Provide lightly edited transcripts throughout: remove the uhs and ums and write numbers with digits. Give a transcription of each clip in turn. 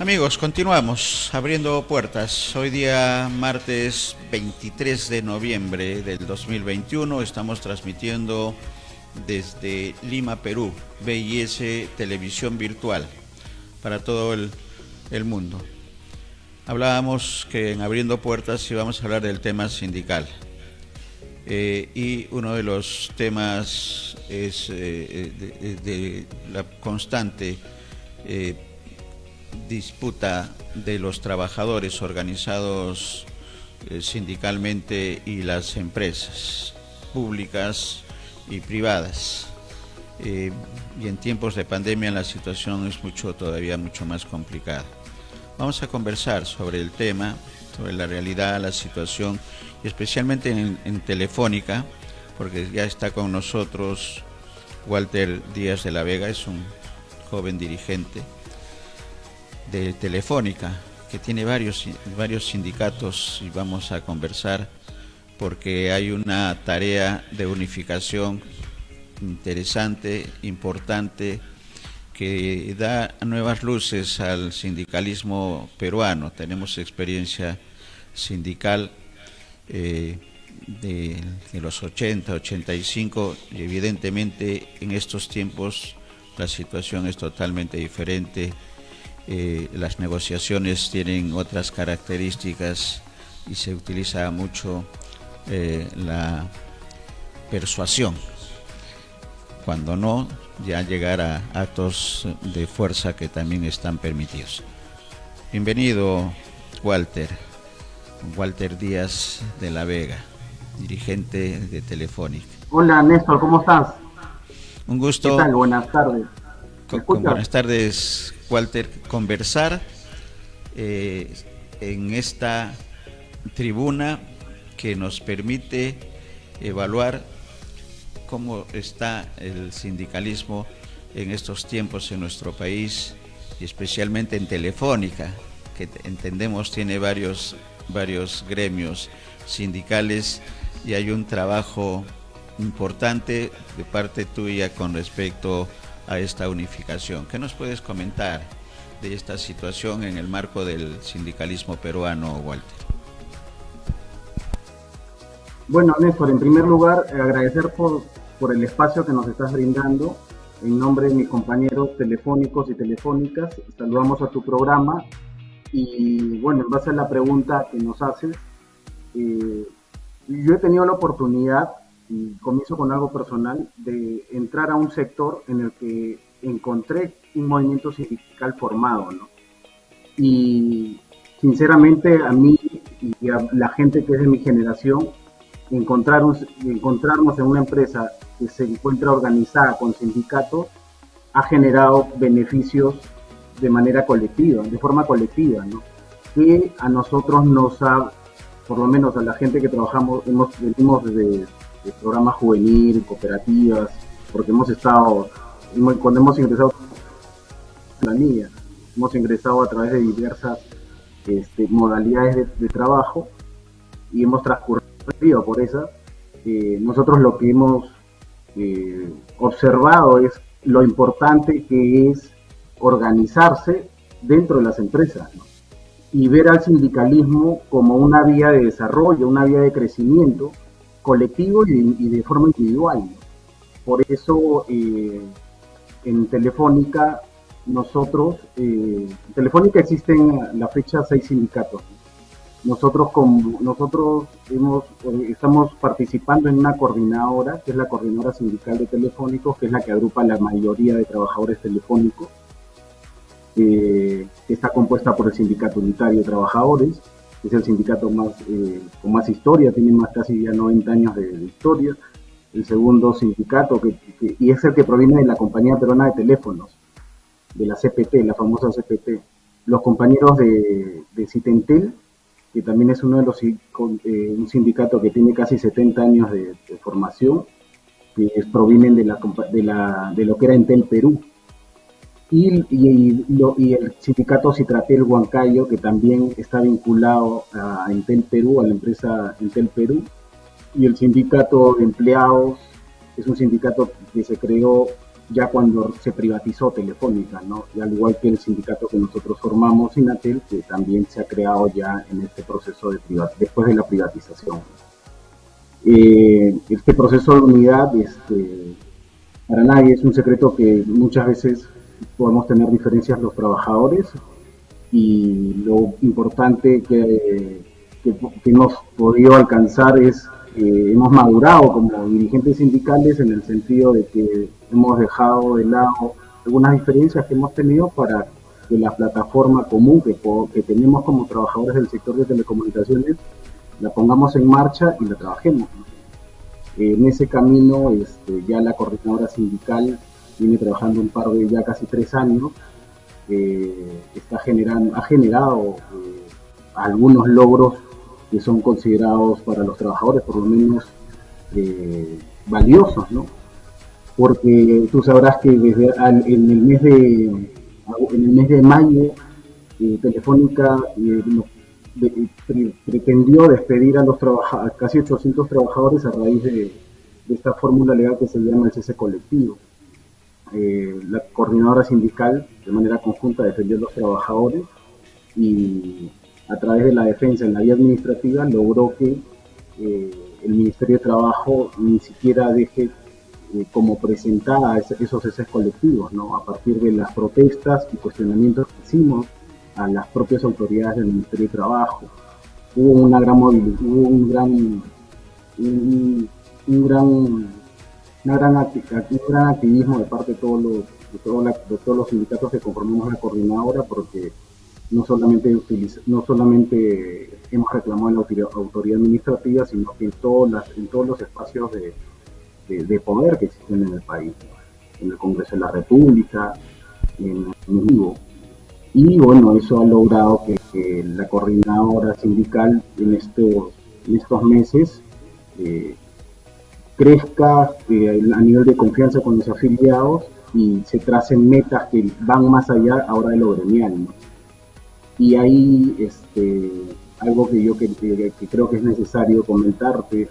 Amigos, continuamos abriendo puertas. Hoy día martes 23 de noviembre del 2021 estamos transmitiendo desde Lima, Perú, BIS Televisión Virtual para todo el mundo. Hablábamos que en Abriendo Puertas íbamos a hablar del tema sindical. Y uno de los temas es de la constante disputa de los trabajadores organizados sindicalmente y las empresas públicas y privadas. Y en tiempos de pandemia la situación es todavía mucho más complicada. Vamos a conversar sobre el tema, sobre la realidad, la situación, y especialmente en Telefónica, porque ya está con nosotros Walter Díaz de la Vega, es un joven dirigente de Telefónica, que tiene varios sindicatos, y vamos a conversar porque hay una tarea de unificación interesante, importante, que da nuevas luces al sindicalismo peruano. Tenemos experiencia sindical de los 80, 85, y evidentemente en estos tiempos la situación es totalmente diferente. Las negociaciones tienen otras características y se utiliza mucho la persuasión, cuando no, ya llegar a actos de fuerza que también están permitidos. Bienvenido, Walter Díaz de la Vega, dirigente de Telefónica. Hola Néstor, ¿cómo estás? Un ¿Qué gusto, tal? Buenas tardes. ¿Me escuchas? buenas tardes, Walter, conversar en esta tribuna que nos permite evaluar cómo está el sindicalismo en estos tiempos en nuestro país, y especialmente en Telefónica, que entendemos tiene varios gremios sindicales, y hay un trabajo importante de parte tuya con respecto a esta unificación. ¿Qué nos puedes comentar de esta situación en el marco del sindicalismo peruano, Walter? Bueno, Néstor, en primer lugar, agradecer por el espacio que nos estás brindando. En nombre de mis compañeros telefónicos y telefónicas, saludamos a tu programa. Y bueno, en base a la pregunta que nos haces, yo he tenido la oportunidad, y comienzo con algo personal, de entrar a un sector en el que encontré un movimiento sindical formado, ¿no? Y sinceramente a mí y a la gente que es de mi generación, encontrarnos en una empresa que se encuentra organizada con sindicatos ha generado beneficios de manera colectiva, de forma colectiva, ¿no? Que a nosotros nos ha, por lo menos a la gente que trabajamos, venimos de programas juvenil, cooperativas, porque cuando hemos ingresado a la niña, hemos ingresado a través de diversas modalidades de trabajo y hemos transcurrido por esas. Nosotros lo que hemos observado es lo importante que es organizarse dentro de las empresas, ¿no? Y ver al sindicalismo como una vía de desarrollo, una vía de crecimiento colectivo y de forma individual, ¿no? Por eso en Telefónica Telefónica existen a la fecha 6 sindicatos. Nosotros estamos participando en una coordinadora, que es la Coordinadora Sindical de Telefónicos, que es la que agrupa a la mayoría de trabajadores telefónicos, que está compuesta por el Sindicato Unitario de Trabajadores, que es el sindicato con más historia, tiene casi ya 90 años de historia. El segundo sindicato, y es el que proviene de la Compañía Peruana de Teléfonos, de la CPT, la famosa CPT. Los compañeros de Citentel, que también es uno de un sindicato que tiene casi 70 años de formación, que provienen de lo que era Entel Perú. Y el sindicato Citratel Huancayo, que también está vinculado a Entel Perú, a la empresa Entel Perú. Y el sindicato de empleados es un sindicato que se creó ya cuando se privatizó Telefónica, ¿no? Y al igual que el sindicato que nosotros formamos, Sinatel, que también se ha creado ya en este proceso después de la privatización. Este proceso de unidad, para nadie es un secreto que muchas veces podemos tener diferencias los trabajadores, y lo importante que hemos podido alcanzar es que hemos madurado como dirigentes sindicales, en el sentido de que hemos dejado de lado algunas diferencias que hemos tenido para que la plataforma común que tenemos como trabajadores del sector de telecomunicaciones la pongamos en marcha y la trabajemos. En ese camino, ya la coordinadora sindical viene trabajando ya casi 3 años. Ha generado algunos logros que son considerados para los trabajadores por lo menos valiosos, ¿no? Porque tú sabrás que en el mes de mayo, Telefónica pretendió despedir a casi 800 trabajadores a raíz de esta fórmula legal que se llama el cese colectivo. La coordinadora sindical de manera conjunta defendió a los trabajadores, y a través de la defensa en la vía administrativa logró que el Ministerio de Trabajo ni siquiera deje como presentada esos ceses colectivos, ¿no? A partir de las protestas y cuestionamientos que hicimos a las propias autoridades del Ministerio de Trabajo. Hubo una gran movilidad, hubo un gran activismo de parte de todos los sindicatos que conformamos la coordinadora, porque no solamente hemos reclamado en la autoridad administrativa, sino que en todos los espacios de poder que existen en el país, en el Congreso de la República, en el vivo. Y bueno, eso ha logrado que la coordinadora sindical en estos meses crezca a nivel de confianza con los afiliados, y se tracen metas que van más allá ahora de lo gremial, ¿no? Y ahí algo que yo que creo que es necesario comentarte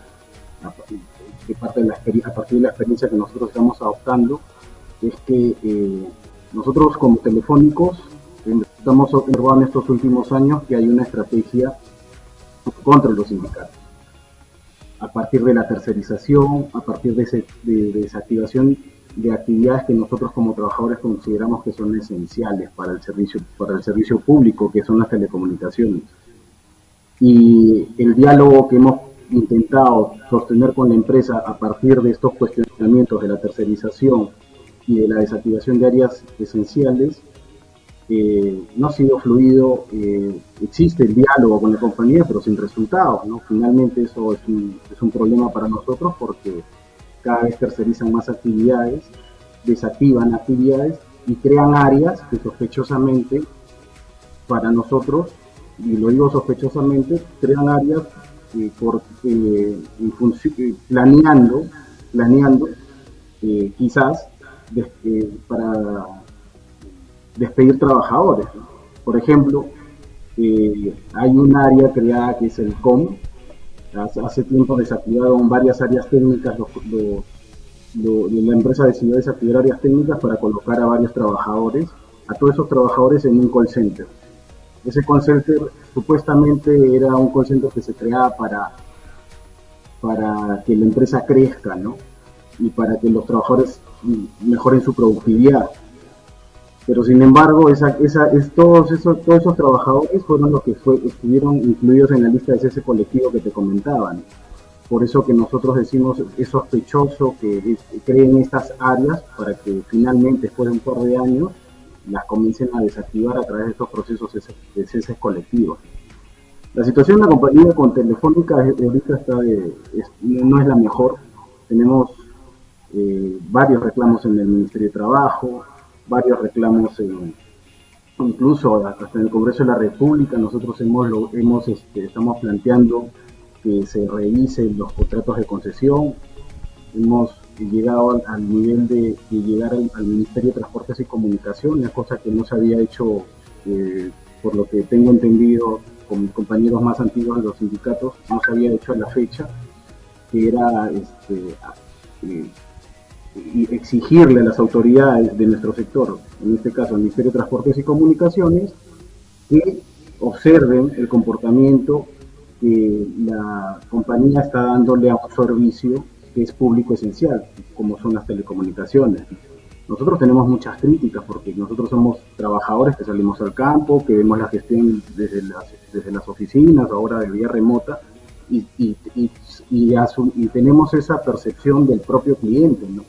a partir de la experiencia que nosotros estamos adoptando, es que nosotros como telefónicos estamos observando en estos últimos años que hay una estrategia contra los sindicatos. A partir de la tercerización, a partir de desactivación de actividades que nosotros como trabajadores consideramos que son esenciales para el servicio público, que son las telecomunicaciones. Y el diálogo que hemos intentado sostener con la empresa a partir de estos cuestionamientos de la tercerización y de la desactivación de áreas esenciales no ha sido fluido. Existe el diálogo con la compañía, pero sin resultados, ¿no? Finalmente eso es un problema para nosotros, porque cada vez tercerizan más actividades, desactivan actividades y crean áreas que sospechosamente para nosotros, y lo digo sospechosamente, crean áreas planeando quizás para despedir trabajadores, ¿no? Por ejemplo, hay un área creada que es el COM. Hace tiempo desactivaron varias áreas técnicas, la empresa decidió desactivar áreas técnicas para colocar a varios trabajadores, a todos esos trabajadores en un call center. Ese call center supuestamente era un call center que se creaba para que la empresa crezca, ¿no? Y para que los trabajadores mejoren su productividad. Pero sin embargo, todos esos trabajadores fueron los que estuvieron incluidos en la lista de cese colectivo que te comentaban. Por eso que nosotros decimos, es sospechoso que creen estas áreas para que finalmente, después de un par de años, las comiencen a desactivar a través de estos procesos de ceses colectivos. La situación de la compañía con Telefónica ahorita no es la mejor. Tenemos varios reclamos en el Ministerio de Trabajo, varios reclamos incluso hasta en el Congreso de la República. Nosotros estamos planteando que se revisen los contratos de concesión. Hemos llegado al nivel de llegar al Ministerio de Transportes y Comunicaciones, cosa que no se había hecho, por lo que tengo entendido con mis compañeros más antiguos de los sindicatos, no se había hecho a la fecha, que era y exigirle a las autoridades de nuestro sector, en este caso el Ministerio de Transportes y Comunicaciones, que observen el comportamiento que la compañía está dándole a un servicio que es público esencial, como son las telecomunicaciones. Nosotros tenemos muchas críticas porque nosotros somos trabajadores que salimos al campo, que vemos la gestión desde las oficinas, ahora de vía remota, y tenemos esa percepción del propio cliente, ¿no?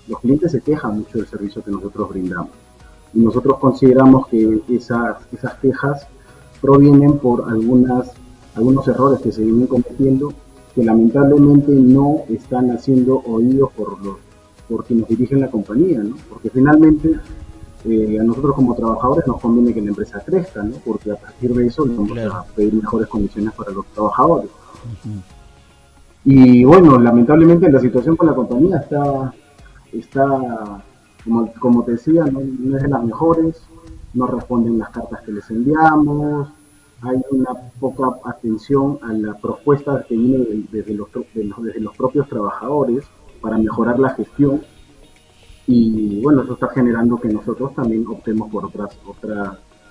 Los clientes se quejan mucho del servicio que nosotros brindamos. Y nosotros consideramos que esas quejas provienen por algunos errores que se vienen cometiendo, que lamentablemente no están siendo oídos por quienes dirigen la compañía, ¿no? Porque finalmente a nosotros como trabajadores nos conviene que la empresa crezca, ¿no? Porque a partir de eso vamos a pedir mejores condiciones para los trabajadores. Uh-huh. Y bueno, lamentablemente la situación con la compañía está como te decía, no es de las mejores, no responden las cartas que les enviamos, hay una poca atención a la propuesta que viene desde los propios trabajadores para mejorar la gestión, y bueno, eso está generando que nosotros también optemos por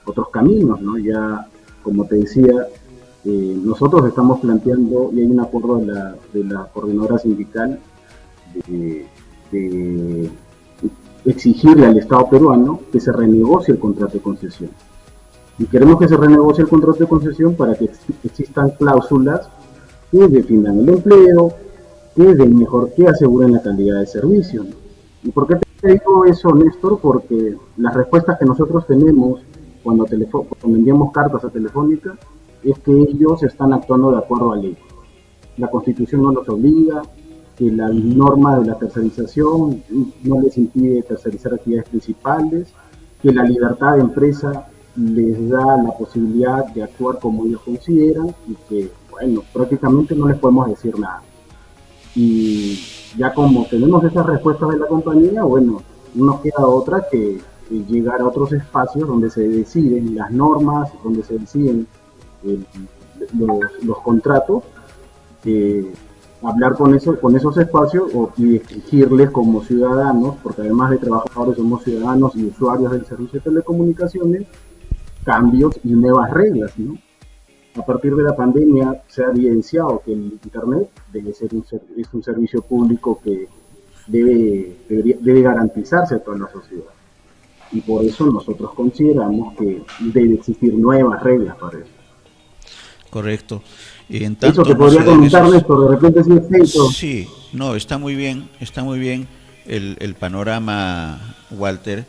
otros caminos, ¿no? Ya, como te decía, nosotros estamos planteando, y hay un acuerdo de la coordinadora sindical de exigirle al Estado peruano que se renegocie el contrato de concesión. Y queremos que se renegocie el contrato de concesión para que existan cláusulas que definan el empleo, que aseguren la calidad de servicio, ¿no? ¿Y por qué te digo eso, Néstor? Porque las respuestas que nosotros tenemos cuando enviamos cartas a Telefónica es que ellos están actuando de acuerdo a ley. La Constitución no los obliga, que la norma de la tercerización no les impide tercerizar actividades principales, que la libertad de empresa les da la posibilidad de actuar como ellos consideran, y que, bueno, prácticamente no les podemos decir nada. Y ya como tenemos esas respuestas de la compañía, bueno, no nos queda otra que llegar a otros espacios donde se deciden las normas, donde se deciden los contratos, hablar con esos espacios y exigirles como ciudadanos, porque además de trabajadores somos ciudadanos y usuarios del servicio de telecomunicaciones, cambios y nuevas reglas, ¿no? A partir de la pandemia se ha evidenciado que el Internet es un servicio público que debe garantizarse a toda la sociedad. Y por eso nosotros consideramos que debe existir nuevas reglas para eso. Correcto. Y en tanto eso te podría comentar, Néstor, de repente sí es eso. Sí, no, está muy bien el panorama, Walter,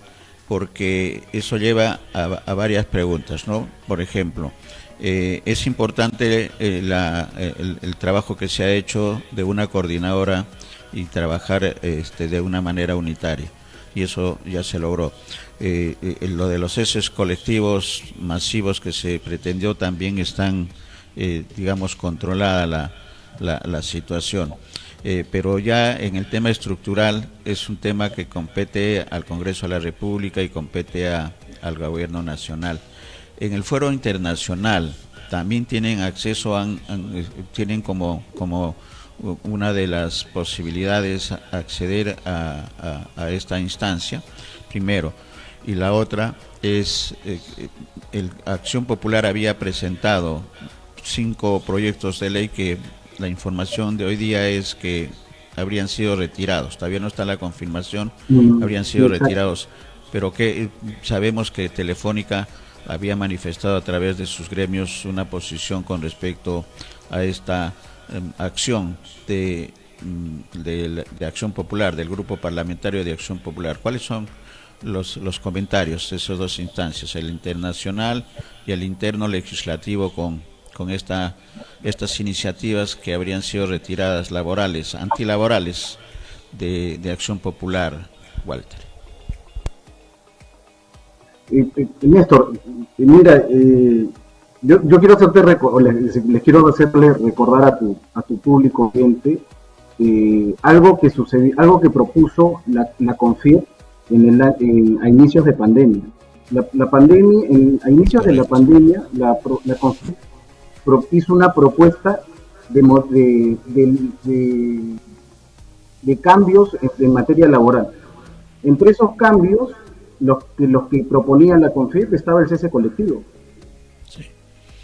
porque eso lleva a varias preguntas, ¿no? Por ejemplo, es importante el trabajo que se ha hecho de una coordinadora y trabajar de una manera unitaria, y eso ya se logró. Lo de los ceses colectivos masivos que se pretendió también están, digamos, controlada la situación. Pero ya en el tema estructural es un tema que compete al Congreso de la República y compete al Gobierno Nacional. En el fuero internacional también tienen acceso, tienen como una de las posibilidades acceder a esta instancia, primero. Y la otra es, Acción Popular había presentado 5 proyectos de ley que la información de hoy día es que habrían sido retirados. Todavía no está la confirmación, habrían sido retirados, pero que sabemos que Telefónica había manifestado a través de sus gremios una posición con respecto a esta acción de Acción Popular, del Grupo Parlamentario de Acción Popular. ¿Cuáles son los comentarios de esas dos instancias, el internacional y el interno legislativo, con estas iniciativas que habrían sido retiradas, antilaborales de Acción Popular, Walter? Néstor, mira, yo quiero hacerte les quiero hacerle recordar a tu público gente algo que sucedió, algo que propuso la CONFIR a inicios de pandemia. A inicios de la pandemia, la CONFIR hizo una propuesta de cambios en materia laboral. Entre esos cambios, los que proponía la CONFIEP estaba el cese colectivo. Sí,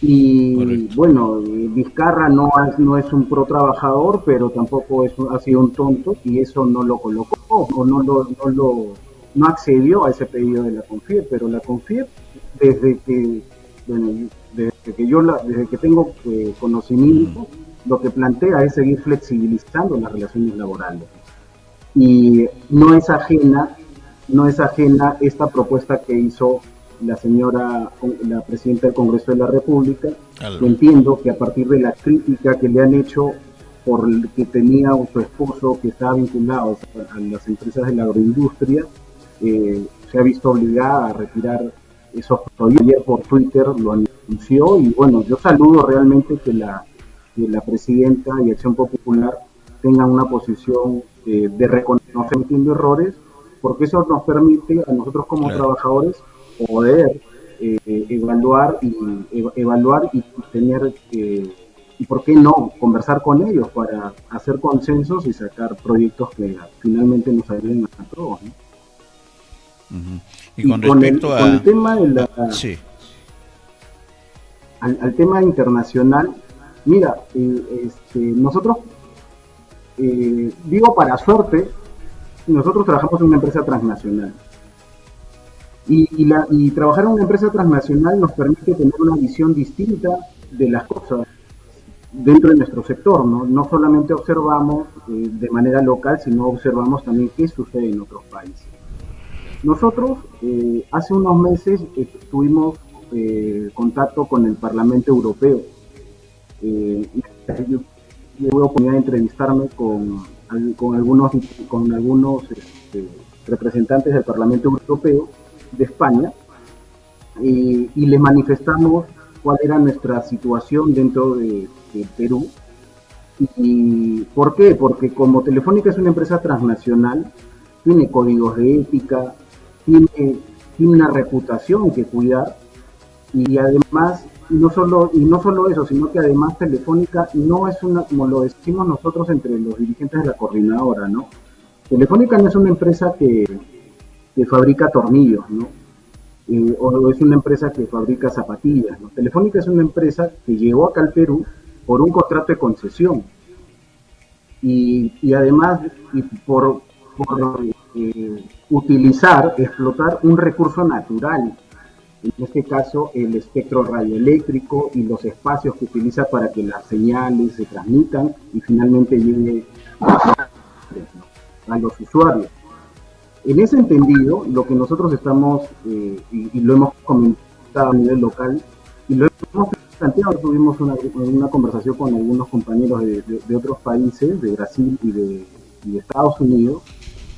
Y correcto. bueno, Vizcarra no es un pro trabajador, pero tampoco ha sido un tonto y eso no lo colocó o no accedió a ese pedido de la CONFIEP, pero la CONFIEP desde que bueno, desde que tengo Ujú. conocimiento, lo que plantea es seguir flexibilizando las relaciones laborales y no es ajena esta propuesta que hizo la señora, la presidenta del Congreso de la República, que Algo. entiendo que a partir de la crítica que le han hecho por el que tenía su esposo que estaba vinculado a las empresas de la agroindustria, se ha visto obligada a retirar esos proyectos. Ayer por Twitter lo anunció y bueno, yo saludo realmente que la presidenta y Acción Popular tengan una posición de reconocimiento de errores, porque eso nos permite a nosotros como Claro. trabajadores poder evaluar y tener, y por qué no, conversar con ellos para hacer consensos y sacar proyectos que finalmente nos ayuden a todos, ¿no? Ujú. Y Y con respecto con el tema sí, al tema internacional, mira, nosotros, digo para suerte, nosotros trabajamos en una empresa transnacional. Y trabajar en una empresa transnacional nos permite tener una visión distinta de las cosas dentro de nuestro sector, ¿no? No solamente observamos de manera local, sino observamos también qué sucede en otros países. Nosotros hace unos meses tuvimos contacto con el Parlamento Europeo. Eh, yo tuve la oportunidad de entrevistarme con algunos representantes del Parlamento Europeo de España y les manifestamos cuál era nuestra situación dentro de Perú. ¿Y por qué? Porque como Telefónica es una empresa transnacional, tiene códigos de ética, tiene, tiene una reputación que cuidar y además y no solo eso, sino que además Telefónica no es una, como lo decimos nosotros entre los dirigentes de la coordinadora, ¿no? Telefónica no es una empresa que fabrica tornillos, ¿no? O es una empresa que fabrica zapatillas, ¿no? Telefónica es una empresa que llegó acá al Perú por un contrato de concesión y además y por utilizar, explotar un recurso natural, en este caso el espectro radioeléctrico y los espacios que utiliza para que las señales se transmitan y finalmente llegue a los usuarios. En ese entendido, lo que nosotros estamos, y lo hemos comentado a nivel local, y lo hemos planteado, tuvimos una conversación con algunos compañeros de otros países, de Brasil y de Estados Unidos,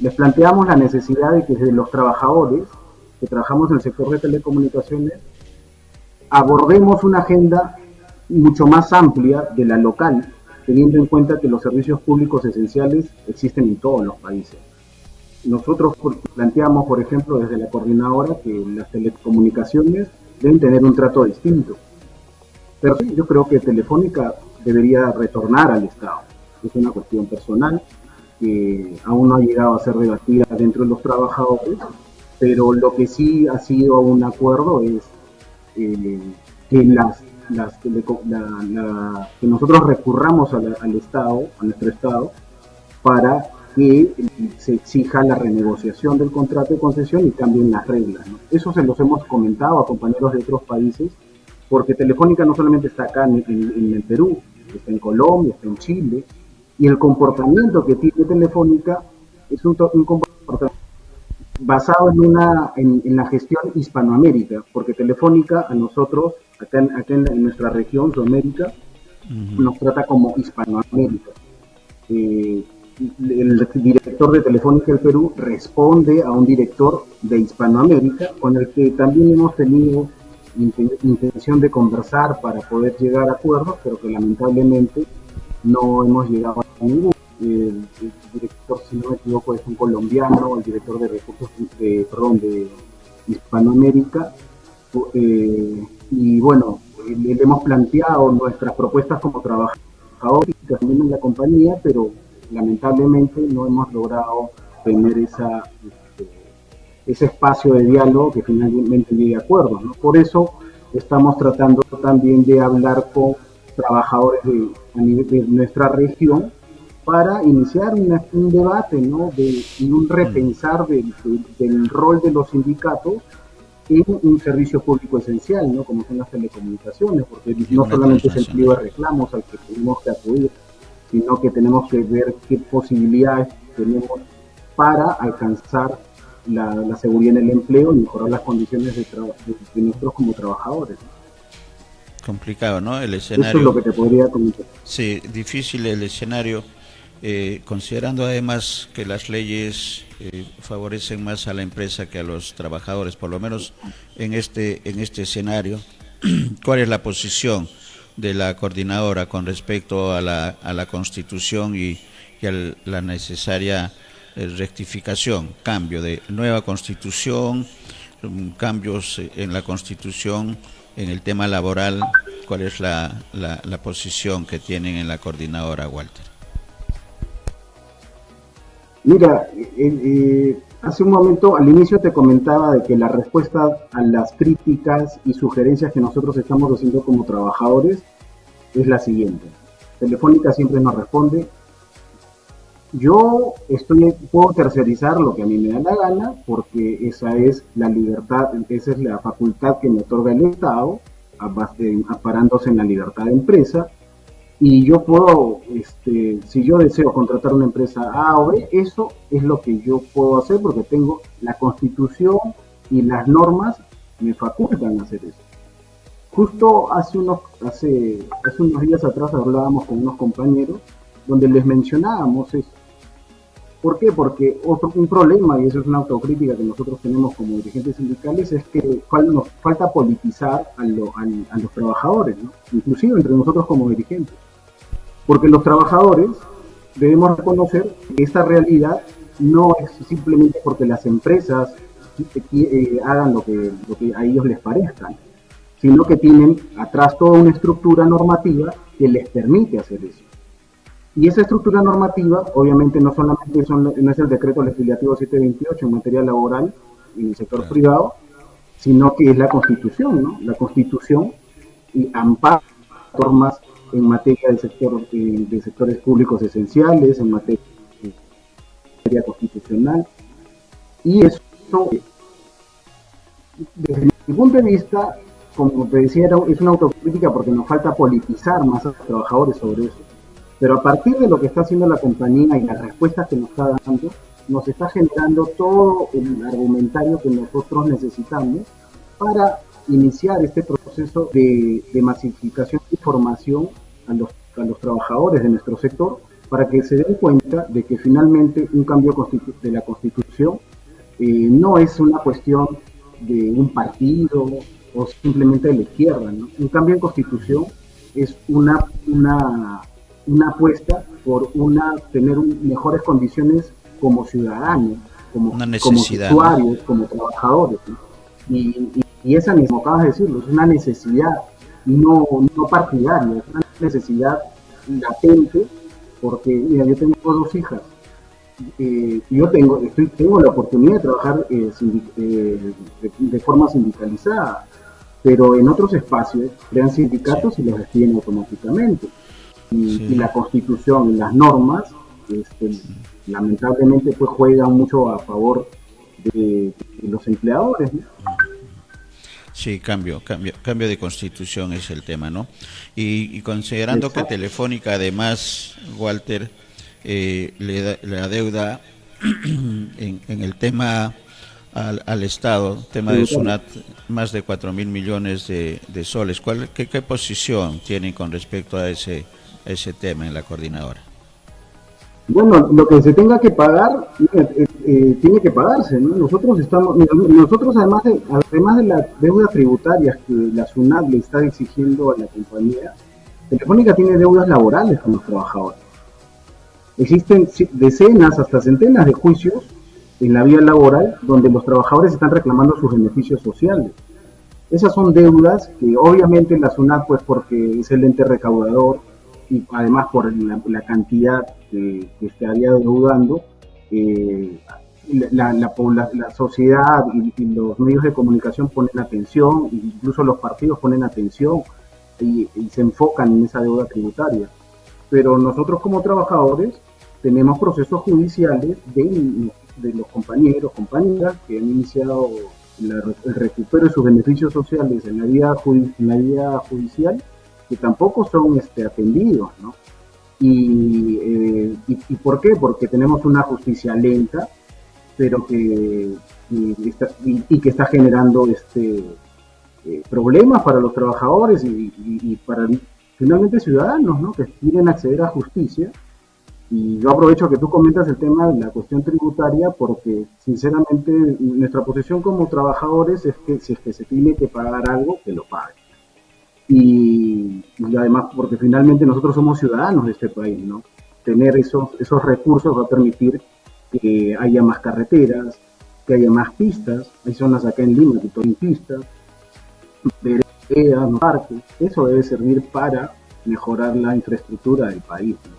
les planteamos la necesidad de que desde los trabajadores que trabajamos en el sector de telecomunicaciones abordemos una agenda mucho más amplia de la local, teniendo en cuenta que los servicios públicos esenciales existen en todos los países. Nosotros planteamos, por ejemplo, desde la coordinadora que las telecomunicaciones deben tener un trato distinto. Pero sí, yo creo que Telefónica debería retornar al Estado. Es una cuestión personal que aún no ha llegado a ser debatida dentro de los trabajadores, pero lo que sí ha sido un acuerdo es eh, que que nosotros recurramos al Estado, a nuestro Estado, para que se exija la renegociación del contrato de concesión y cambien las reglas, ¿no? Eso se los hemos comentado a compañeros de otros países, porque Telefónica no solamente está acá en el Perú, está en Colombia, está en Chile, y el comportamiento que tiene Telefónica es un comportamiento basado en la gestión Hispanoamérica, porque Telefónica a nosotros, acá en nuestra región, Sudamérica, ujú, nos trata como Hispanoamérica. Eh, el director de Telefónica del Perú responde a un director de Hispanoamérica con el que también hemos tenido intención de conversar para poder llegar a acuerdos, pero que lamentablemente no hemos llegado a ninguno. El director, si no me equivoco, es un colombiano, el director de recursos, de Hispanoamérica, y bueno, le hemos planteado nuestras propuestas como trabajadores también en la compañía, pero lamentablemente no hemos logrado tener ese espacio de diálogo que finalmente llegue a acuerdos, ¿no? Por eso estamos tratando también de hablar con trabajadores a nivel de nuestra región para iniciar un debate, ¿no? Y un repensar del rol de los sindicatos en un servicio público esencial, ¿no? Como son las telecomunicaciones, porque no solamente es el pliego de reclamos al que tenemos que acudir, sino que tenemos que ver qué posibilidades tenemos para alcanzar la seguridad en el empleo y mejorar las condiciones de nosotros como trabajadores. Complicado, ¿no? El escenario. Eso es lo que te podría comentar. Sí, difícil el escenario, considerando además que las leyes favorecen más a la empresa que a los trabajadores, por lo menos en este escenario. ¿Cuál es la posición de la coordinadora con respecto a la Constitución y a la necesaria rectificación, cambio de nueva Constitución, cambios en la Constitución en el tema laboral? ¿Cuál es la posición que tienen en la coordinadora, Walter? Mira, hace un momento al inicio te comentaba de que la respuesta a las críticas y sugerencias que nosotros estamos haciendo como trabajadores es la siguiente. Telefónica siempre nos responde: yo puedo tercerizar lo que a mí me da la gana, porque esa es la libertad, esa es la facultad que me otorga el Estado, amparándose en la libertad de empresa, y yo puedo, si yo deseo contratar una empresa A o B, eso es lo que yo puedo hacer, porque tengo la Constitución y las normas me facultan hacer eso. Justo hace unos días atrás hablábamos con unos compañeros donde les mencionábamos eso. ¿Por qué? Porque un problema, y eso es una autocrítica que nosotros tenemos como dirigentes sindicales, es que nos falta politizar a los trabajadores, ¿no? Inclusive entre nosotros como dirigentes. Porque los trabajadores debemos reconocer que esta realidad no es simplemente porque las empresas hagan lo que a ellos les parezca, sino que tienen atrás toda una estructura normativa que les permite hacer eso. Y esa estructura normativa, obviamente, no solamente no es el decreto legislativo 728 en materia laboral en el sector privado, sino que es la Constitución, ¿no? La Constitución ampara normas en materia de sectores públicos esenciales, en materia constitucional. Y eso, desde mi punto de vista, como te decía, es una autocrítica porque nos falta politizar más a los trabajadores sobre eso. Pero a partir de lo que está haciendo la compañía y las respuestas que nos está dando, nos está generando todo el argumentario que nosotros necesitamos para iniciar este proceso de masificación de información a los trabajadores de nuestro sector, para que se den cuenta de que finalmente un cambio de la Constitución no es una cuestión de un partido o simplemente de la izquierda, ¿no? Un cambio en Constitución es una apuesta por tener mejores condiciones como ciudadanos, como usuarios, ¿no? Como trabajadores, ¿no? Y esa, como acabas de decirlo, es una necesidad no partidaria, es una necesidad latente, porque mira, yo tengo 2 hijas, yo tengo la oportunidad de trabajar de forma sindicalizada, pero en otros espacios crean sindicatos y los despiden automáticamente. Y la Constitución y las normas, lamentablemente, pues juegan mucho a favor de los empleadores, ¿no? Sí, cambio de Constitución es el tema, ¿no? Y considerando Exacto. que Telefónica, además, Walter, le adeuda en el tema al Estado, tema de SUNAT, más de 4.000 millones de soles. ¿Qué posición tienen con respecto a ese tema en la coordinadora? Bueno, lo que se tenga que pagar, tiene que pagarse, ¿no? Nosotros además de las deudas tributarias que la SUNAT le está exigiendo a la compañía, Telefónica tiene deudas laborales con los trabajadores. Existen decenas hasta centenas de juicios en la vía laboral donde los trabajadores están reclamando sus beneficios sociales. Esas son deudas que obviamente la SUNAT, pues porque es el ente recaudador y además por la cantidad que estaría deudando, la sociedad y los medios de comunicación ponen atención, incluso los partidos ponen atención y se enfocan en esa deuda tributaria. Pero nosotros como trabajadores tenemos procesos judiciales de los compañeros, compañeras que han iniciado el recupero de sus beneficios sociales en la vía judicial, que tampoco son atendidos, ¿no? ¿Y por qué? Porque tenemos una justicia lenta, pero que está generando problemas para los trabajadores y para finalmente ciudadanos, ¿no? Que quieren acceder a justicia. Y yo aprovecho que tú comentas el tema de la cuestión tributaria porque, sinceramente, nuestra posición como trabajadores es que si es que se tiene que pagar algo, que lo pague. Y además, porque finalmente nosotros somos ciudadanos de este país, ¿no? Tener esos recursos va a permitir que haya más carreteras, que haya más pistas. Hay zonas acá en Lima que tienen pistas, veredas, parques. Eso debe servir para mejorar la infraestructura del país, ¿no?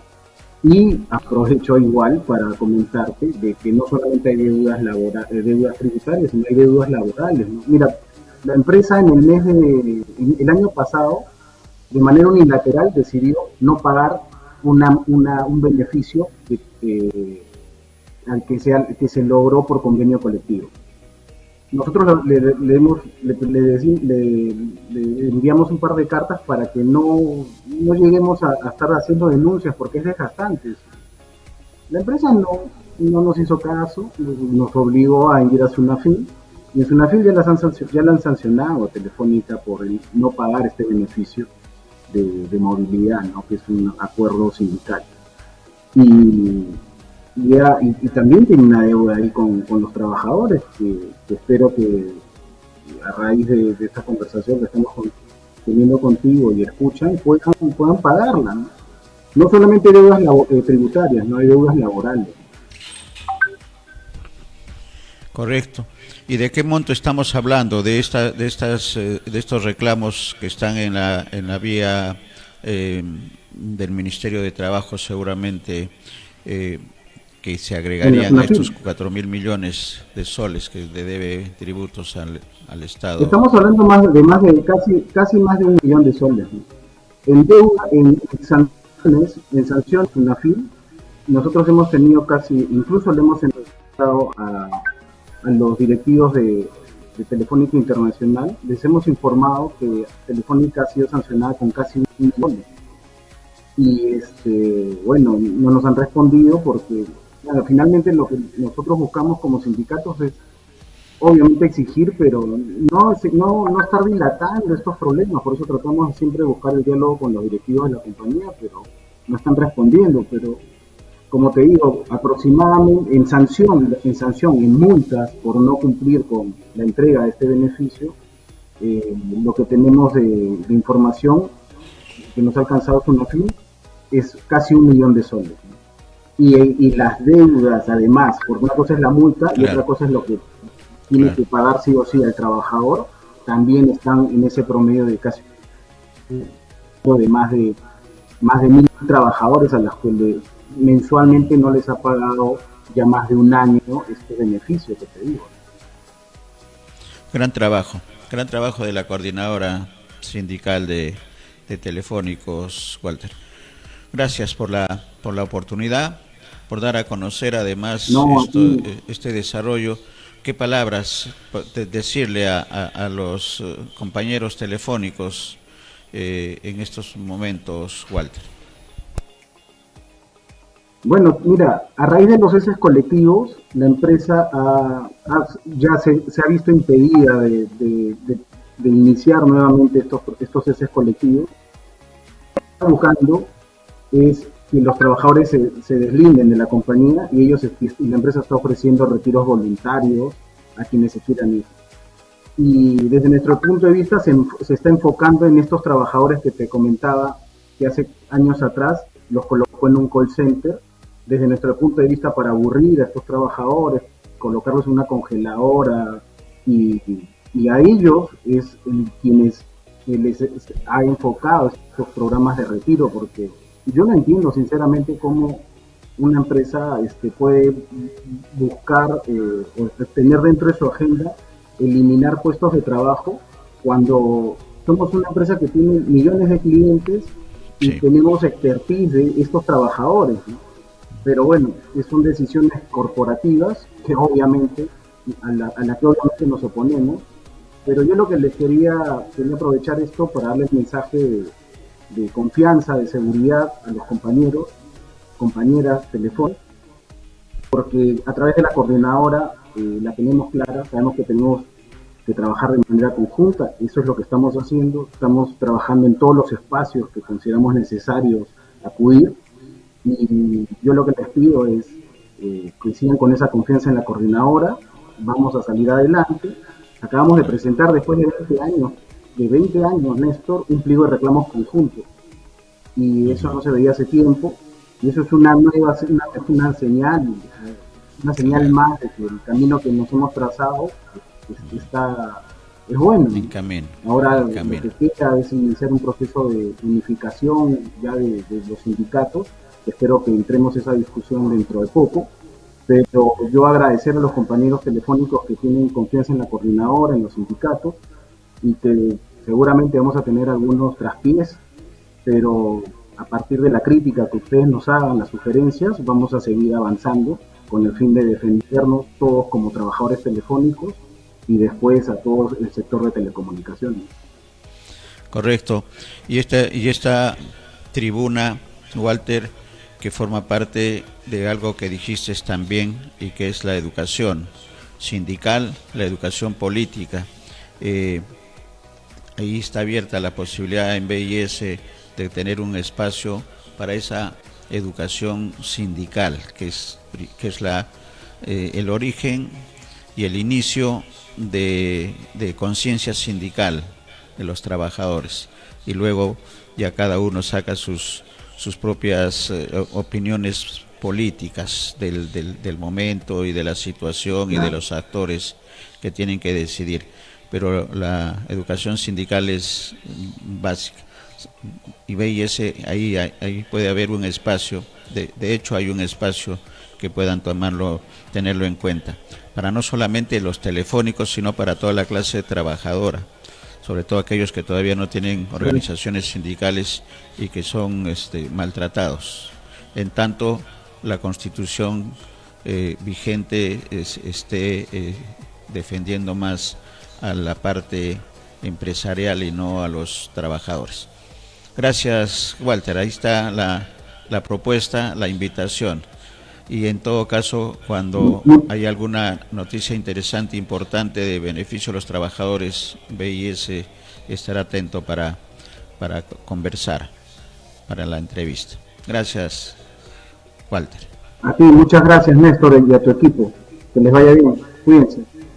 Y aprovecho igual para comentarte de que no solamente hay deudas tributarias, sino hay deudas laborales, ¿no? Mira, la empresa el año pasado, de manera unilateral, decidió no pagar un beneficio al que se logró por convenio colectivo. Nosotros le enviamos un par de cartas para que no lleguemos a estar haciendo denuncias porque es desgastante. La empresa no nos hizo caso, nos obligó a ir a Sunafin, y en Sunafin ya la han sancionado a Telefónica por el no pagar este beneficio de movilidad, ¿no? Que es un acuerdo sindical. Y también tiene una deuda ahí con los trabajadores que espero que a raíz de esta conversación que estamos teniendo contigo y escuchan puedan pagarla, ¿no? No solamente deudas tributarias, no hay deudas laborales. Correcto. ¿Y de qué monto estamos hablando de estos reclamos que están en la vía del Ministerio de Trabajo seguramente? Que se agregarían a estos 4.000 millones de soles que le debe tributos al Estado. Estamos hablando casi más de 1 millón de soles, ¿no? En deuda, en sanciones, UNAFIL, nosotros hemos tenido incluso le hemos entrevistado a los directivos de Telefónica Internacional, les hemos informado que Telefónica ha sido sancionada con casi 1 millón. Y bueno, no nos han respondido porque finalmente lo que nosotros buscamos como sindicatos es obviamente exigir, pero no estar dilatando estos problemas. Por eso tratamos siempre de buscar el diálogo con los directivos de la compañía, pero no están respondiendo. Pero como te digo, aproximadamente en sanción, en multas por no cumplir con la entrega de este beneficio, lo que tenemos de información que nos ha alcanzado Sunafin es casi 1 millón de soles, ¿no? Y las deudas, además, porque una cosa es la multa y otra cosa es lo que tiene que pagar sí o sí al trabajador, también están en ese promedio de casi de más de 1.000 trabajadores a los que mensualmente no les ha pagado ya más de un año este beneficio que te digo. Gran trabajo de la coordinadora sindical de Telefónicos, Walter. Gracias por la oportunidad, por dar a conocer además este desarrollo. ¿Qué palabras decirle a los compañeros telefónicos en estos momentos, Walter? Bueno, mira, a raíz de los ceses colectivos, la empresa ya se ha visto impedida de iniciar nuevamente estos ceses colectivos. Lo que está buscando es que los trabajadores se deslinden de la compañía y la empresa está ofreciendo retiros voluntarios a quienes se quieran ir. Y desde nuestro punto de vista se está enfocando en estos trabajadores que te comentaba que hace años atrás los colocó en un call center, desde nuestro punto de vista para aburrir a estos trabajadores, colocarlos en una congeladora y a ellos es quienes les ha enfocado estos programas de retiro, porque yo no entiendo sinceramente cómo una empresa puede buscar o tener dentro de su agenda eliminar puestos de trabajo cuando somos una empresa que tiene millones de clientes y Sí. tenemos expertise de estos trabajadores, ¿no? Pero bueno, son decisiones corporativas que obviamente, a la que obviamente nos oponemos, pero yo lo que les quería aprovechar esto para darles mensaje de confianza, de seguridad a los compañeros, compañeras, telefónicos, porque a través de la coordinadora la tenemos clara, sabemos que tenemos que trabajar de manera conjunta, eso es lo que estamos haciendo, estamos trabajando en todos los espacios que consideramos necesarios acudir, y yo lo que les pido es que sigan con esa confianza en la coordinadora, vamos a salir adelante. Acabamos de presentar después de 20 años, Néstor, un pliego de reclamos conjuntos, y eso no se veía hace tiempo, y eso es una señal más de que el camino que nos hemos trazado es bueno. En camino. Ahora En camino. lo que queda es iniciar un proceso de unificación ya de los sindicatos. Espero que entremos esa discusión dentro de poco, pero yo agradecer a los compañeros telefónicos que tienen confianza en la coordinadora, en los sindicatos, y que seguramente vamos a tener algunos traspiés, pero a partir de la crítica que ustedes nos hagan, las sugerencias, vamos a seguir avanzando con el fin de defendernos todos como trabajadores telefónicos y después a todo el sector de telecomunicaciones. Correcto. Y esta tribuna, Walter, que forma parte de algo que dijiste también, y que es la educación sindical, la educación política. Ahí está abierta la posibilidad en BIS de tener un espacio para esa educación sindical, que es el origen y el inicio de conciencia sindical de los trabajadores, y luego ya cada uno saca sus propias opiniones políticas del momento y de la situación y de los actores que tienen que decidir, pero la educación sindical es básica, y BIS ahí puede haber un espacio, de hecho hay un espacio que puedan tenerlo en cuenta, para no solamente los telefónicos, sino para toda la clase trabajadora, sobre todo aquellos que todavía no tienen organizaciones sindicales y que son maltratados. En tanto, la Constitución vigente esté defendiendo más a la parte empresarial y no a los trabajadores. Gracias, Walter. Ahí está la propuesta, la invitación. Y en todo caso, cuando hay alguna noticia interesante, importante, de beneficio a los trabajadores, BIS estará atento para conversar, para la entrevista. Gracias, Walter. A ti, muchas gracias, Néstor, y a tu equipo. Que les vaya bien. Cuídense.